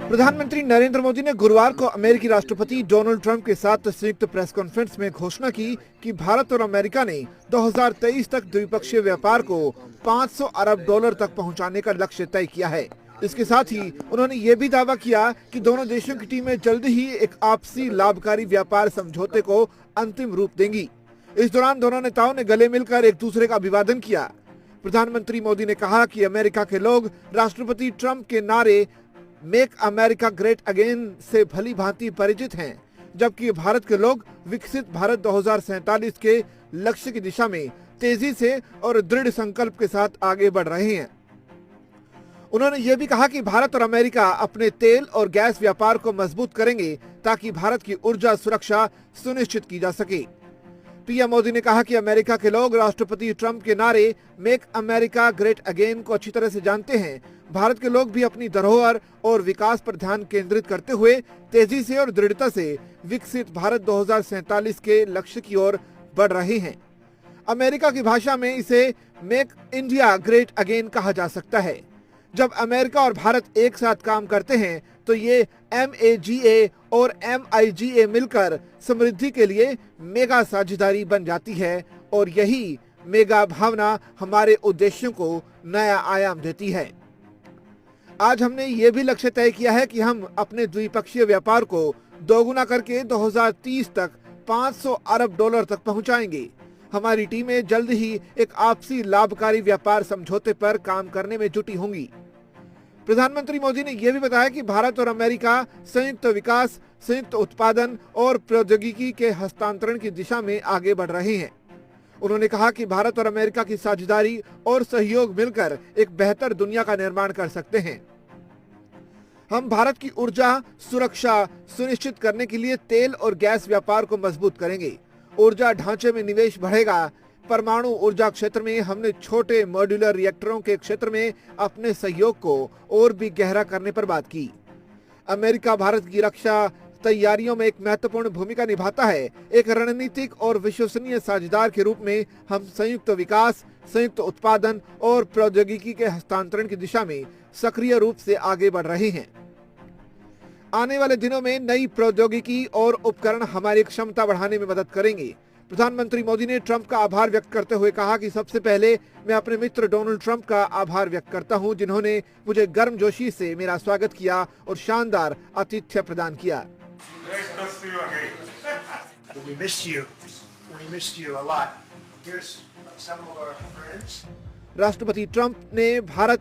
प्रधानमंत्री नरेंद्र मोदी ने गुरुवार को अमेरिकी राष्ट्रपति डोनाल्ड ट्रंप के साथ संयुक्त प्रेस कॉन्फ्रेंस में घोषणा की कि भारत और अमेरिका ने 2023 तक द्विपक्षीय व्यापार को 500 अरब डॉलर तक पहुंचाने का लक्ष्य तय किया है। इसके साथ ही उन्होंने ये भी दावा किया कि दोनों देशों की टीमें जल्द ही एक आपसी लाभकारी व्यापार समझौते को अंतिम रूप देंगी। इस दौरान दोनों नेताओं ने गले मिलकर एक दूसरे का अभिवादन किया। प्रधानमंत्री मोदी ने कहा कि अमेरिका के लोग राष्ट्रपति ट्रंप के नारे मेक अमेरिका ग्रेट अगेन से भली भांति परिचित हैं, जबकि भारत के लोग विकसित भारत 2047 के लक्ष्य की दिशा में तेजी से और दृढ़ संकल्प के साथ आगे बढ़ रहे हैं। उन्होंने ये भी कहा कि भारत और अमेरिका अपने तेल और गैस व्यापार को मजबूत करेंगे ताकि भारत की ऊर्जा सुरक्षा सुनिश्चित की जा सके। पीएम मोदी ने कहा कि अमेरिका के लोग राष्ट्रपति ट्रंप के नारे मेक अमेरिका ग्रेट अगेन को अच्छी तरह से जानते हैं। भारत के लोग भी अपनी धरोहर और विकास पर ध्यान केंद्रित करते हुए तेजी से और दृढ़ता से विकसित भारत 2047 के लक्ष्य की ओर बढ़ रहे हैं। अमेरिका की भाषा में इसे मेक इंडिया ग्रेट अगेन कहा जा सकता है। जब अमेरिका और भारत एक साथ काम करते हैं तो ये MAGA और MIGA मिलकर समृद्धि के लिए मेगा साझेदारी बन जाती है और यही मेगा भावना हमारे उद्देश्यों को नया आयाम देती है। आज हमने ये भी लक्ष्य तय किया है कि हम अपने द्विपक्षीय व्यापार को दोगुना करके 2030 तक 500 अरब डॉलर तक पहुंचाएंगे। हमारी टीमें जल्द ही एक आपसी लाभकारी व्यापार समझौते पर काम करने में जुटी होंगी। प्रधानमंत्री मोदी ने यह भी बताया कि भारत और अमेरिका संयुक्त विकास, संयुक्त उत्पादन और प्रौद्योगिकी के हस्तांतरण की दिशा में आगे बढ़ रहे हैं। उन्होंने कहा कि भारत और अमेरिका की साझेदारी और सहयोग मिलकर एक बेहतर दुनिया का निर्माण कर सकते हैं। हम भारत की ऊर्जा सुरक्षा सुनिश्चित करने के लिए तेल और गैस व्यापार को मजबूत करेंगे। ऊर्जा ढांचे में निवेश बढ़ेगा। परमाणु ऊर्जा क्षेत्र में हमने छोटे मॉड्यूलर रिएक्टरों के क्षेत्र में अपने सहयोग को और भी गहरा करने पर बात की। अमेरिका भारत की रक्षा तैयारियों में एक महत्वपूर्ण भूमिका निभाता है। एक रणनीतिक और विश्वसनीय साझेदार के रूप में हम संयुक्त विकास, संयुक्त उत्पादन और प्रौद्योगिकी के हस्तांतरण की दिशा में सक्रिय रूप से आगे बढ़ रहे हैं। आने वाले दिनों में नई प्रौद्योगिकी और उपकरण हमारी क्षमता बढ़ाने में मदद करेंगे। प्रधानमंत्री मोदी ने ट्रंप का आभार व्यक्त करते हुए कहा कि सबसे पहले मैं अपने मित्र डोनाल्ड ट्रंप का आभार व्यक्त करता हूं, जिन्होंने मुझे गर्मजोशी से मेरा स्वागत किया और शानदार आतिथ्य प्रदान किया। राष्ट्रपति ट्रंप ने भारत